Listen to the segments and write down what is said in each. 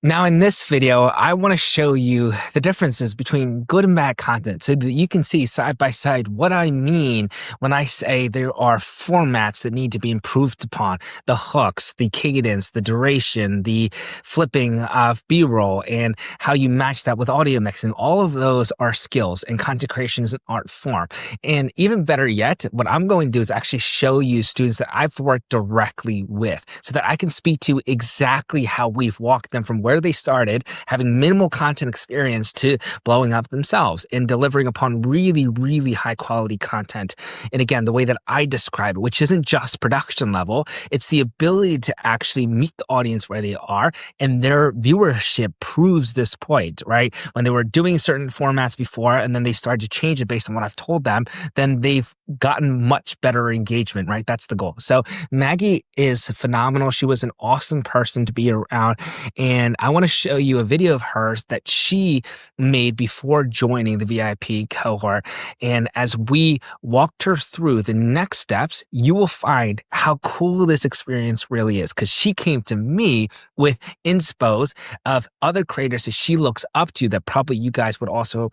Now in this video, I want to show you the differences between good and bad content so that you can see side by side what I mean when I say there are formats that need to be improved upon. The hooks, the cadence, the duration, the flipping of B-roll, and how you match that with audio mixing. All of those are skills, and content creation is an art form. And even better yet, what I'm going to do is actually show you students that I've worked directly with so that I can speak to exactly how we've walked them from where they started, having minimal content experience, to blowing up themselves and delivering upon really, really high quality content. And again, the way that I describe it, which isn't just production level, it's the ability to actually meet the audience where they are, and their viewership proves this point, right? When they were doing certain formats before and then they started to change it based on what I've told them, then they've gotten much better engagement, right? That's the goal. So Maggie is phenomenal. She was an awesome person to be around, and I want to show you a video of hers that she made before joining the VIP cohort. And as we walked her through the next steps, you will find how cool this experience really is, because she came to me with inspos of other creators that she looks up to that probably you guys would also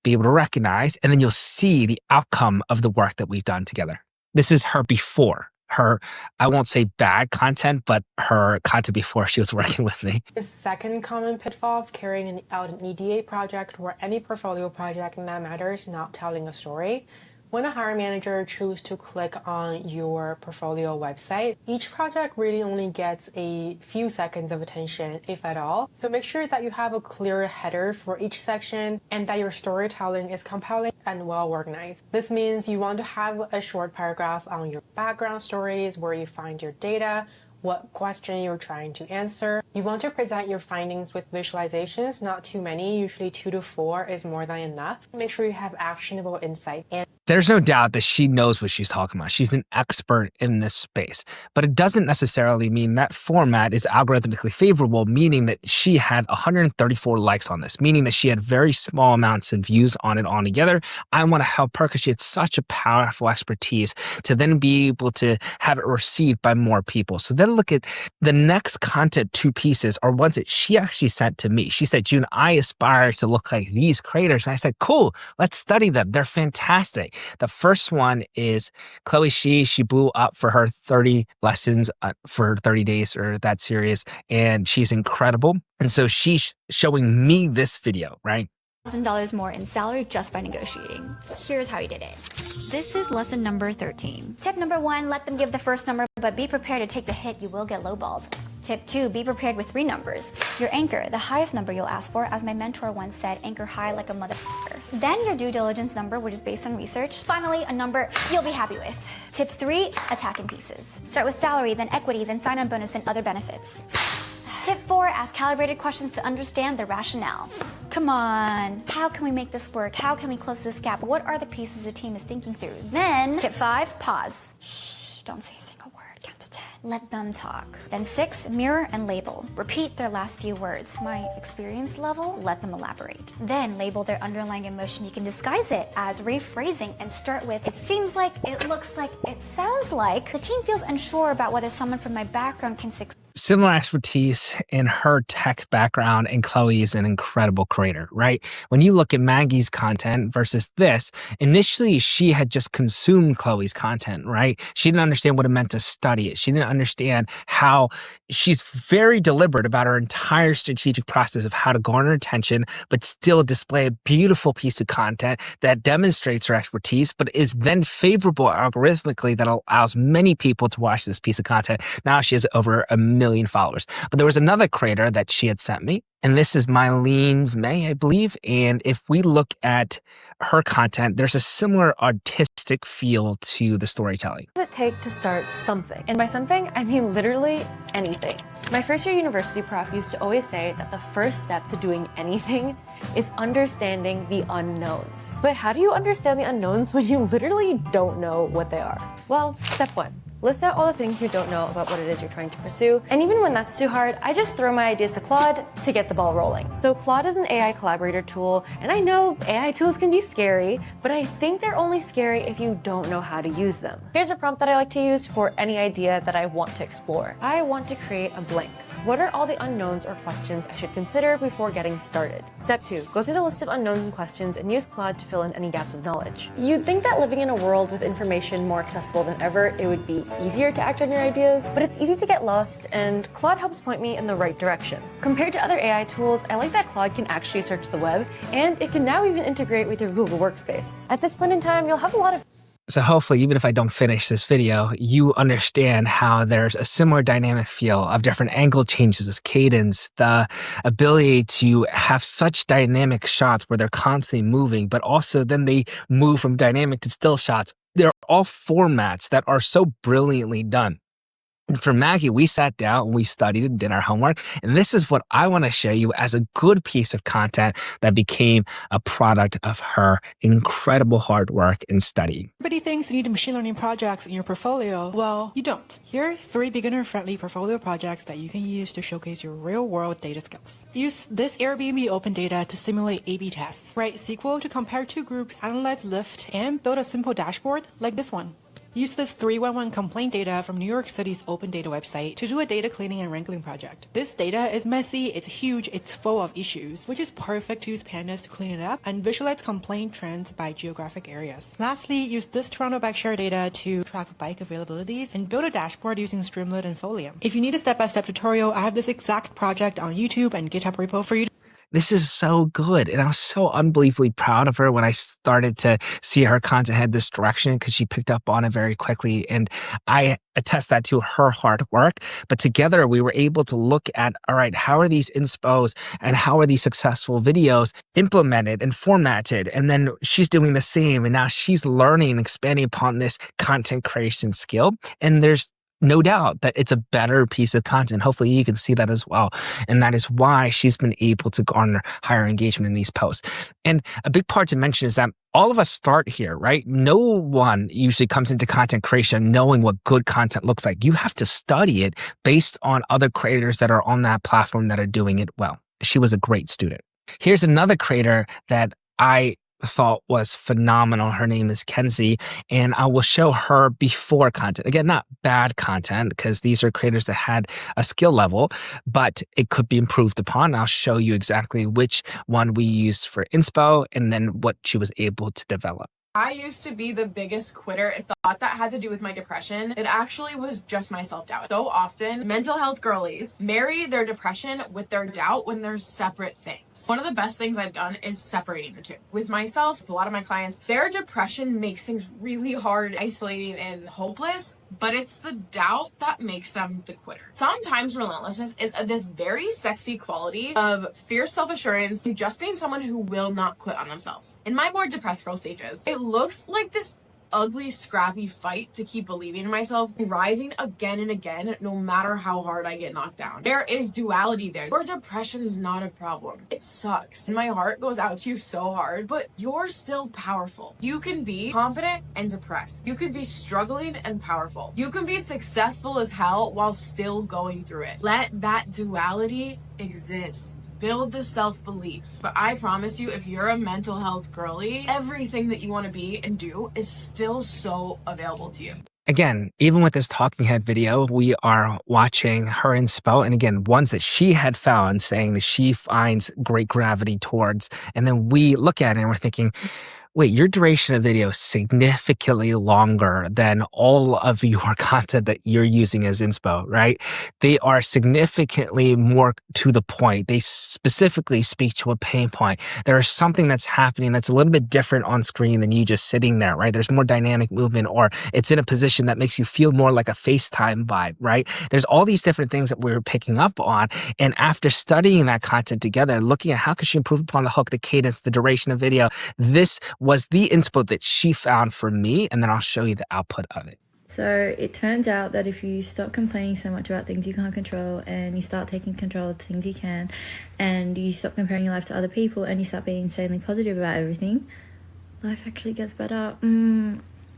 be able to recognize. And then you'll see the outcome of the work that we've done together. This is her before. Her, I won't say bad content, but her content before she was working with me. The second common pitfall of carrying out an EDA project or any portfolio project that matters not telling a story. When a hiring manager chooses to click on your portfolio website, each project really only gets a few seconds of attention, if at all. So make sure that you have a clear header for each section and that your storytelling is compelling and well organized. This means you want to have a short paragraph on your background stories, where you find your data, what question you're trying to answer. You want to present your findings with visualizations, not too many, usually 2 to 4 is more than enough. Make sure you have actionable insight. And there's no doubt that she knows what she's talking about. She's an expert in this space, but it doesn't necessarily mean that format is algorithmically favorable, meaning that she had 134 likes on this, meaning that she had very small amounts of views on it altogether. I want to help her because she had such a powerful expertise to then be able to have it received by more people. So then look at the next content 2 pieces are ones that she actually sent to me. She said, June, I aspire to look like these creators. And I said, cool, let's study them. They're fantastic. The first one is Chloe Shi. She blew up for her 30 lessons for 30 days, or that series, and she's incredible. And so she's showing me this video, right? $1,000 more in salary just by negotiating. Here's how he did it. This is lesson number 13. Tip number 1, let them give the first number, but be prepared to take the hit. You will get lowballed. Tip 2, be prepared with 3 numbers. Your anchor, the highest number you'll ask for, as my mentor once said, anchor high like a motherfucker. Then your due diligence number, which is based on research. Finally, a number you'll be happy with. Tip 3, attack in pieces. Start with salary, then equity, then sign-on bonus, and other benefits. Tip 4, ask calibrated questions to understand the rationale. Come on, how can we make this work? How can we close this gap? What are the pieces the team is thinking through? Then, tip 5, pause. Shh, don't say a single word, count to 10. Let them talk. Then 6, mirror and label. Repeat their last few words. My experience level, let them elaborate. Then label their underlying emotion. You can disguise it as rephrasing and start with, it seems like, it looks like, it sounds like. The team feels unsure about whether someone from my background can succeed. Similar expertise in her tech background, and Chloe is an incredible creator, right? When you look at Maggie's content versus this, initially she had just consumed Chloe's content, right? She didn't understand what it meant to study it. She didn't understand how she's very deliberate about her entire strategic process of how to garner attention, but still display a beautiful piece of content that demonstrates her expertise, but is then favorable algorithmically that allows many people to watch this piece of content. Now she has over 1 million followers. But there was another creator that she had sent me, and this is Mylene's May, I believe. And if we look at her content, there's a similar artistic feel to the storytelling. What does it take to start something? And by something, I mean literally anything. My first year university prof used to always say that the first step to doing anything is understanding the unknowns. But how do you understand the unknowns when you literally don't know what they are? Well, step 1. List out all the things you don't know about what it is you're trying to pursue. And even when that's too hard, I just throw my ideas to Claude to get the ball rolling. So Claude is an AI collaborator tool, and I know AI tools can be scary, but I think they're only scary if you don't know how to use them. Here's a prompt that I like to use for any idea that I want to explore. I want to create a blank. What are all the unknowns or questions I should consider before getting started? Step 2. Go through the list of unknowns and questions and use Claude to fill in any gaps of knowledge. You'd think that living in a world with information more accessible than ever, it would be easier to act on your ideas, but it's easy to get lost, and Claude helps point me in the right direction. Compared to other AI tools, I like that Claude can actually search the web, and it can now even integrate with your Google Workspace. At this point in time, you'll have a lot of So hopefully, even if I don't finish this video, you understand how there's a similar dynamic feel of different angle changes, this cadence, the ability to have such dynamic shots where they're constantly moving, but also then they move from dynamic to still shots. They're all formats that are so brilliantly done. And for Maggie, we sat down and we studied and did our homework. And this is what I want to show you as a good piece of content that became a product of her incredible hard work and study. Everybody thinks you need machine learning projects in your portfolio. Well, you don't. Here are 3 beginner-friendly portfolio projects that you can use to showcase your real-world data skills. Use this Airbnb open data to simulate A/B tests. Write SQL to compare 2 groups, analyze lift, and build a simple dashboard like this one. Use this 311 complaint data from New York City's open data website to do a data cleaning and wrangling project. This data is messy, it's huge, it's full of issues, which is perfect to use pandas to clean it up and visualize complaint trends by geographic areas. Lastly, use this Toronto bike share data to track bike availabilities and build a dashboard using Streamlit and Folium. If you need a step-by-step tutorial, I have this exact project on YouTube and GitHub repo for you. This is so good. And I was so unbelievably proud of her when I started to see her content head this direction because she picked up on it very quickly. And I attest that to her hard work. But together we were able to look at, all right, how are these inspos and how are these successful videos implemented and formatted? And then she's doing the same. And now she's learning and expanding upon this content creation skill. And there's no doubt that it's a better piece of content. Hopefully you can see that as well. And that is why she's been able to garner higher engagement in these posts. And a big part to mention is that all of us start here, right? No one usually comes into content creation knowing what good content looks like. You have to study it based on other creators that are on that platform that are doing it well. She was a great student. Here's another creator that I thought was phenomenal. Her name is Kenzie, and I will show her before content. Again, not bad content, because these are creators that had a skill level, but it could be improved upon. I'll show you exactly which one we used for inspo and then what she was able to develop. I used to be the biggest quitter and thought that had to do with my depression. It actually was just my self-doubt. So often, mental health girlies marry their depression with their doubt when they're separate things. One of the best things I've done is separating the two. With myself, with a lot of my clients, their depression makes things really hard, isolating, and hopeless, but it's the doubt that makes them the quitter. Sometimes relentlessness is this very sexy quality of fierce self-assurance and just being someone who will not quit on themselves. In my more depressed girl stages, it looks like this ugly, scrappy fight to keep believing in myself, rising again and again, no matter how hard I get knocked down. There is duality there. Your depression is not a problem. It sucks. And my heart goes out to you so hard, but you're still powerful. You can be confident and depressed. You can be struggling and powerful. You can be successful as hell while still going through it. Let that duality exist. Build the self-belief. But I promise you, if you're a mental health girly, everything that you want to be and do is still so available to you. Again, even with this talking head video, we are watching her inspo, and again, ones that she had found, saying that she finds great gravity towards. And then we look at it and we're thinking, wait, your duration of video is significantly longer than all of your content that you're using as inspo, right? They are significantly more to the point. They specifically speak to a pain point. There is something that's happening that's a little bit different on screen than you just sitting there, right? There's more dynamic movement, or it's in a position that makes you feel more like a FaceTime vibe, right? There's all these different things that we're picking up on. And after studying that content together, looking at how could she improve upon the hook, the cadence, the duration of video, this was the inspo that she found for me, and then I'll show you the output of it. So it turns out that if you stop complaining so much about things you can't control and you start taking control of things you can, and you stop comparing your life to other people and you start being insanely positive about everything, life actually gets better.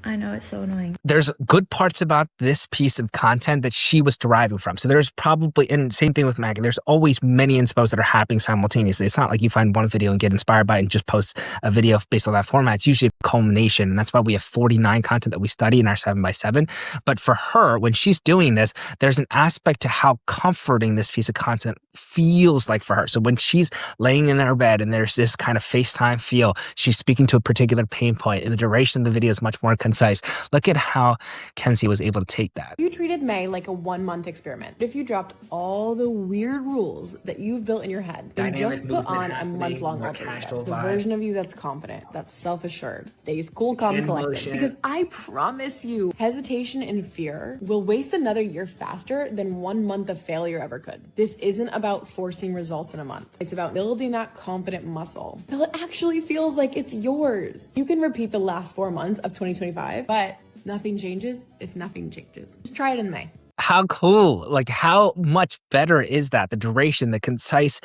I know, it's so annoying. There's good parts about this piece of content that she was deriving from. So there's probably, and same thing with Maggie, there's always many inspos that are happening simultaneously. It's not like you find one video and get inspired by it and just post a video based on that format. It's usually a culmination. And that's why we have 49 content that we study in our 7x7. But for her, when she's doing this, there's an aspect to how comforting this piece of content feels like for her. So when she's laying in her bed and there's this kind of FaceTime feel, she's speaking to a particular pain point, and the duration of the video is much more concise. Look at how Kenzie was able to take that. You treated May like a 1-month experiment. If you dropped all the weird rules that you've built in your head and just put on a month-long alternative, the version of you that's confident, that's self-assured, stays cool, calm, collected. Because I promise you, hesitation and fear will waste another year faster than 1 month of failure ever could. This isn't about forcing results in a month. It's about building that confident muscle till it actually feels like it's yours. You can repeat the last 4 months of 2025, but nothing changes if nothing changes. Just try it in May. How cool. Like, how much better is that? The duration, the concise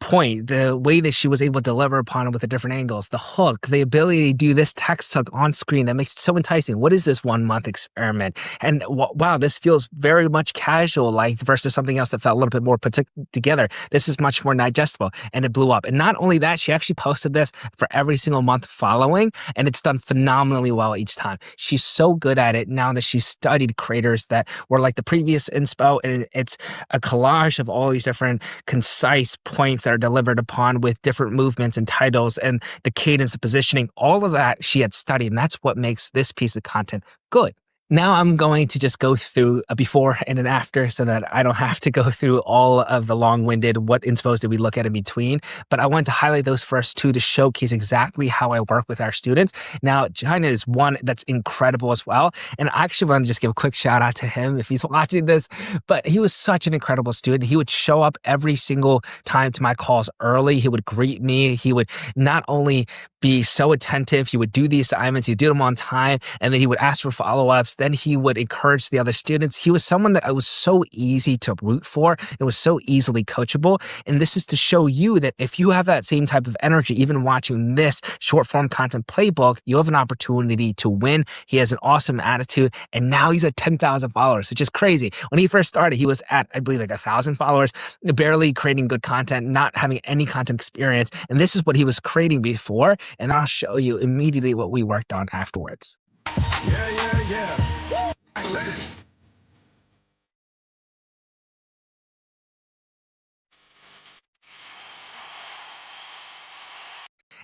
point, the way that she was able to deliver upon it with the different angles, the hook, the ability to do this text hook on screen that makes it so enticing. What is this 1 month experiment? And wow, this feels very much casual, like versus something else that felt a little bit more put together. This is much more digestible, and it blew up. And not only that, she actually posted this for every single month following, and it's done phenomenally well each time. She's so good at it now that she's studied creators that were like the previous inspo, and it's a collage of all these different concise points that are delivered upon with different movements and titles and the cadence of positioning. All of that she had studied, and that's what makes this piece of content good. Now I'm going to just go through a before and an after so that I don't have to go through all of the long-winded what inspos did we look at in between. But I want to highlight those first two to showcase exactly how I work with our students. Now, China is one that's incredible as well. And I actually want to just give a quick shout out to him if he's watching this. But he was such an incredible student. He would show up every single time to my calls early. He would greet me. He would not only be so attentive, he would do the assignments, he'd do them on time, and then he would ask for follow-ups. Then he would encourage the other students. He was someone that I was so easy to root for. It was so easily coachable. And this is to show you that if you have that same type of energy, even watching this short form content playbook, you have an opportunity to win. He has an awesome attitude. And now he's at 10,000 followers, which is crazy. When he first started, he was at, I believe, like 1,000 followers, barely creating good content, not having any content experience. And this is what he was creating before. And I'll show you immediately what we worked on afterwards. Yeah.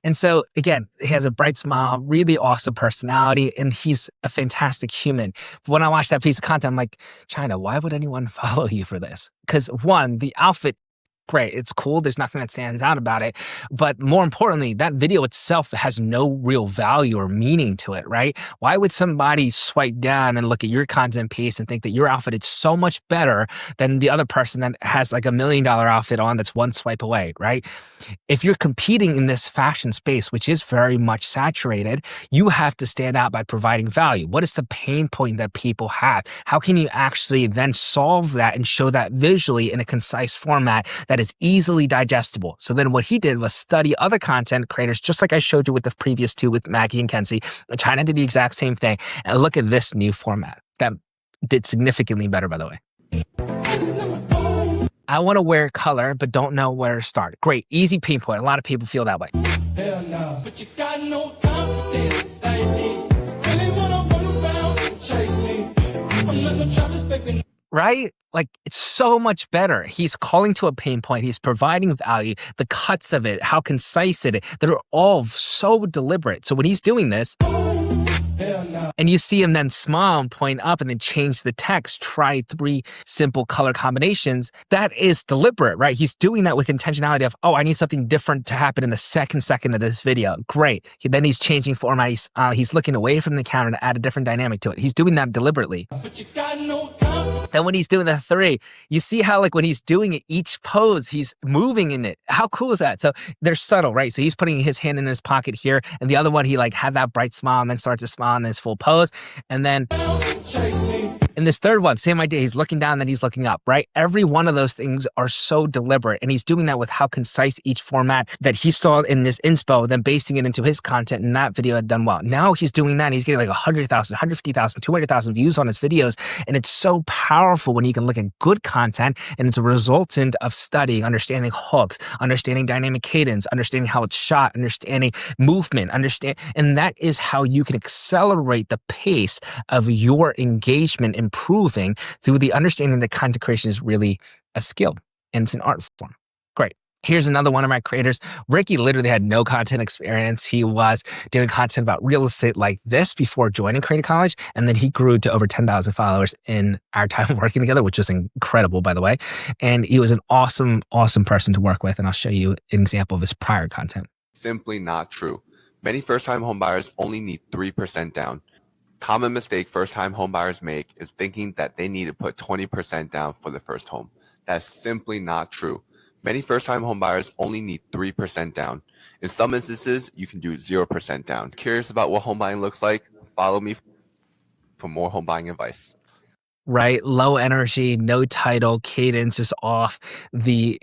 And so, again, he has a bright smile, really awesome personality, and he's a fantastic human. But when I watched that piece of content, I'm like, China, why would anyone follow you for this? Because one, the outfit, great, it's cool. There's nothing that stands out about it. But more importantly, that video itself has no real value or meaning to it, right? Why would somebody swipe down and look at your content piece and think that your outfit is so much better than the other person that has like $1 million outfit on that's one swipe away, right? If you're competing in this fashion space, which is very much saturated, you have to stand out by providing value. What is the pain point that people have? How can you actually then solve that and show that visually in a concise format that is easily digestible? So then what he did was study other content creators, just like I showed you with the previous two with Maggie and Kenzie. China did the exact same thing. And look at this new format that did significantly better, by the way. I want to wear color, but don't know where to start. Great, easy pain point. A lot of people feel that way. Hell no. But you got no confidence, baby. Really wanna run around and chase me. I'm not no Travis Baker. Right? Like, it's so much better. He's calling to a pain point. He's providing value. The cuts of it, how concise it is, they're all so deliberate. So when he's doing this, and you see him then smile and point up and then change the text, try 3 simple color combinations, that is deliberate, right? He's doing that with intentionality of, oh, I need something different to happen in the second of this video. Great. Then he's changing format. He's looking away from the camera to add a different dynamic to it. He's doing that deliberately. But you got no. Then when he's doing the 3, you see how like when he's doing it, each pose, he's moving in it. How cool is that? So they're subtle, right? So he's putting his hand in his pocket here, and the other one, he like had that bright smile and then starts to smile in his full pose. And then In this third one, same idea. He's looking down, then he's looking up, right? Every one of those things are so deliberate. And he's doing that with how concise each format that he saw in this inspo, then basing it into his content, and that video had done well. Now he's doing that. And he's getting like 100,000, 150,000, 200,000 views on his videos. And it's so powerful when you can look at good content and it's a resultant of studying, understanding hooks, understanding dynamic cadence, understanding how it's shot, understanding movement, and that is how you can accelerate the pace of your engagement improving through the understanding that content creation is really a skill and it's an art form. Great. Here's another one of my creators. Ricky literally had no content experience. He was doing content about real estate like this before joining Creative College. And then he grew to over 10,000 followers in our time working together, which was incredible, by the way. And he was an awesome, awesome person to work with. And I'll show you an example of his prior content. Simply not true. Many first-time homebuyers only need 3% down. Common mistake first-time homebuyers make is thinking that they need to put 20% down for the first home. That's simply not true. Many first-time homebuyers only need 3% down. In some instances, you can do 0% down. Curious about what home buying looks like? Follow me for more home buying advice. Right? Low energy, no title, cadence is off. The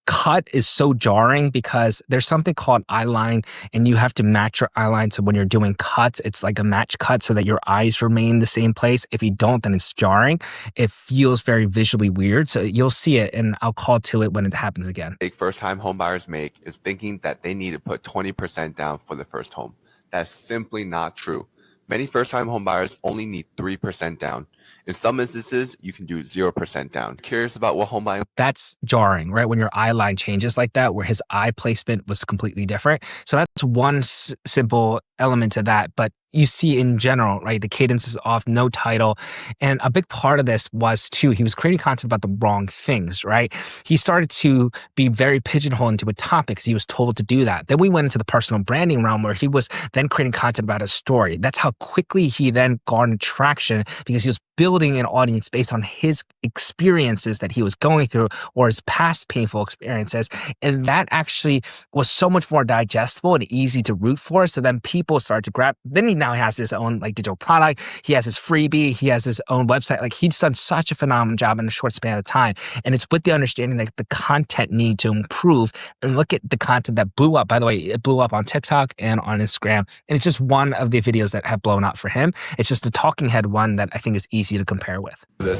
cut is so jarring because there's something called eye line, and you have to match your eye line. So when you're doing cuts, it's like a match cut so that your eyes remain the same place. If you don't, then it's jarring. It feels very visually weird. So you'll see it, and I'll call to it when it happens again. First-time homebuyers make is thinking that they need to put 20% down for the first home. That's simply not true. Many first-time homebuyers only need 3% down. In some instances, you can do 0% down. Curious about what home buying? That's jarring, right? When your eye line changes like that, where his eye placement was completely different. So that's one simple element to that. But you see in general, right? The cadence is off, no title. And a big part of this was too, he was creating content about the wrong things, right? He started to be very pigeonholed into a topic because he was told to do that. Then we went into the personal branding realm where he was then creating content about a story. That's how quickly he then garnered traction because he was building an audience based on his experiences that he was going through or his past painful experiences. And that actually was so much more digestible and easy to root for. So then people started to grab, then he now has his own like digital product. He has his freebie. He has his own website. Like he's done such a phenomenal job in a short span of time. And it's with the understanding that the content need to improve. And look at the content that blew up. By the way, it blew up on TikTok and on Instagram. And it's just one of the videos that have blown up for him. It's just a talking head one that I think is easy to compare with. But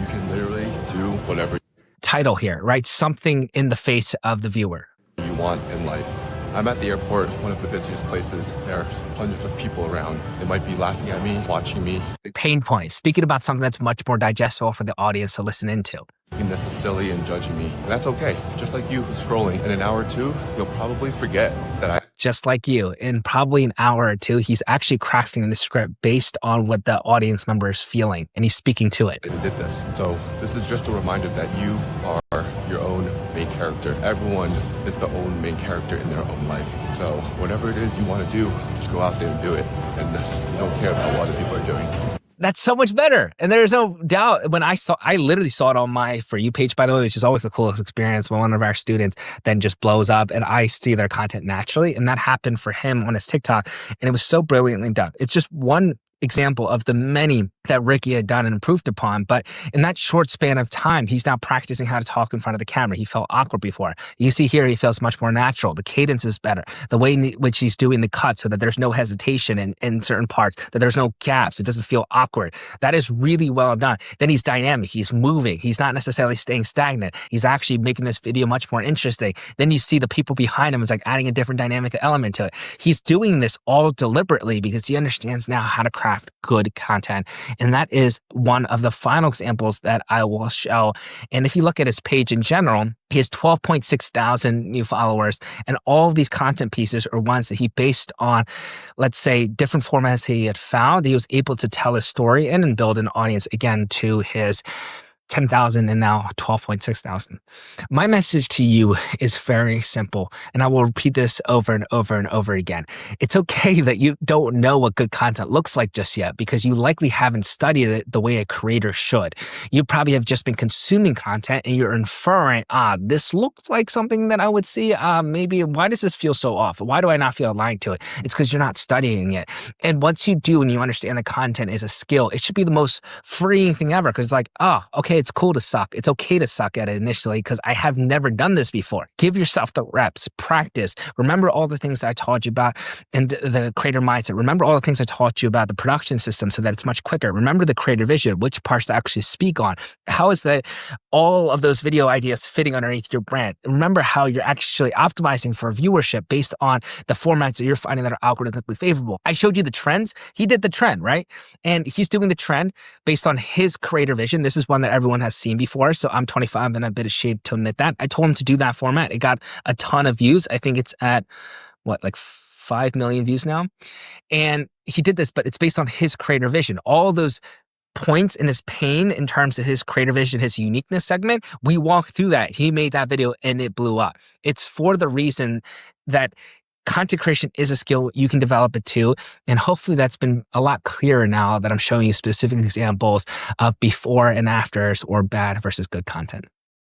you can literally do whatever title here, right? Something in the face of the viewer. You want in life. I'm at the airport, one of the busiest places. There are hundreds of people around. They might be laughing at me, watching me. Pain points. Speaking about something that's much more digestible for the audience to listen into. Thinking this is silly and judging me. And that's okay. Just like you scrolling. In an hour or two, you'll probably forget that I... Just like you, in probably an hour or two, he's actually crafting the script based on what the audience member is feeling, and he's speaking to it. did this. So this is just a reminder that you are your own main character. Everyone is the own main character in their own life. So whatever it is you want to do, just go out there and do it. And you don't care about what other people are doing. That's so much better. And there's no doubt when I literally saw it on my For You page, by the way, which is always the coolest experience when one of our students then just blows up and I see their content naturally. And that happened for him on his TikTok. And it was so brilliantly done. It's just one example of the many that Ricky had done and improved upon. But in that short span of time, he's now practicing how to talk in front of the camera. He felt awkward before. You see here, he feels much more natural. The cadence is better. The way in which he's doing the cut so that there's no hesitation in certain parts, that there's no gaps. It doesn't feel awkward. That is really well done. Then he's dynamic. He's moving. He's not necessarily staying stagnant. He's actually making this video much more interesting. Then you see the people behind him is like adding a different dynamic element to it. He's doing this all deliberately because he understands now how to craft good content. And that is one of the final examples that I will show. And if you look at his page in general, he has 12.6 thousand new followers. And all of these content pieces are ones that he based on, let's say, different formats he had found. He was able to tell his story in and build an audience again to his 10,000 and now 12.6 thousand. My message to you is very simple, and I will repeat this over and over and over again. It's okay that you don't know what good content looks like just yet because you likely haven't studied it the way a creator should. You probably have just been consuming content and you're inferring, this looks like something that I would see. Maybe why does this feel so off? Why do I not feel aligned to it? It's because you're not studying it. And once you do and you understand the content is a skill, it should be the most freeing thing ever because it's like, okay, it's cool to suck. It's okay to suck at it initially because I have never done this before. Give yourself the reps, practice. Remember all the things that I taught you about and the creator mindset. Remember all the things I taught you about the production system so that it's much quicker. Remember the creator vision, which parts to actually speak on. How is that all of those video ideas fitting underneath your brand? Remember how you're actually optimizing for viewership based on the formats that you're finding that are algorithmically favorable. I showed you the trends. He did the trend, right? And he's doing the trend based on his creator vision. This is one that everyone has seen before. So I'm 25 and a bit ashamed to admit that. I told him to do that format. It got a ton of views. I think it's at like 5 million views now. And he did this, but it's based on his creator vision. All those points in his pain in terms of his creator vision, his uniqueness segment, we walked through that. He made that video and it blew up. It's for the reason that content creation is a skill. You can develop it too. And hopefully that's been a lot clearer now that I'm showing you specific examples of before and afters or bad versus good content.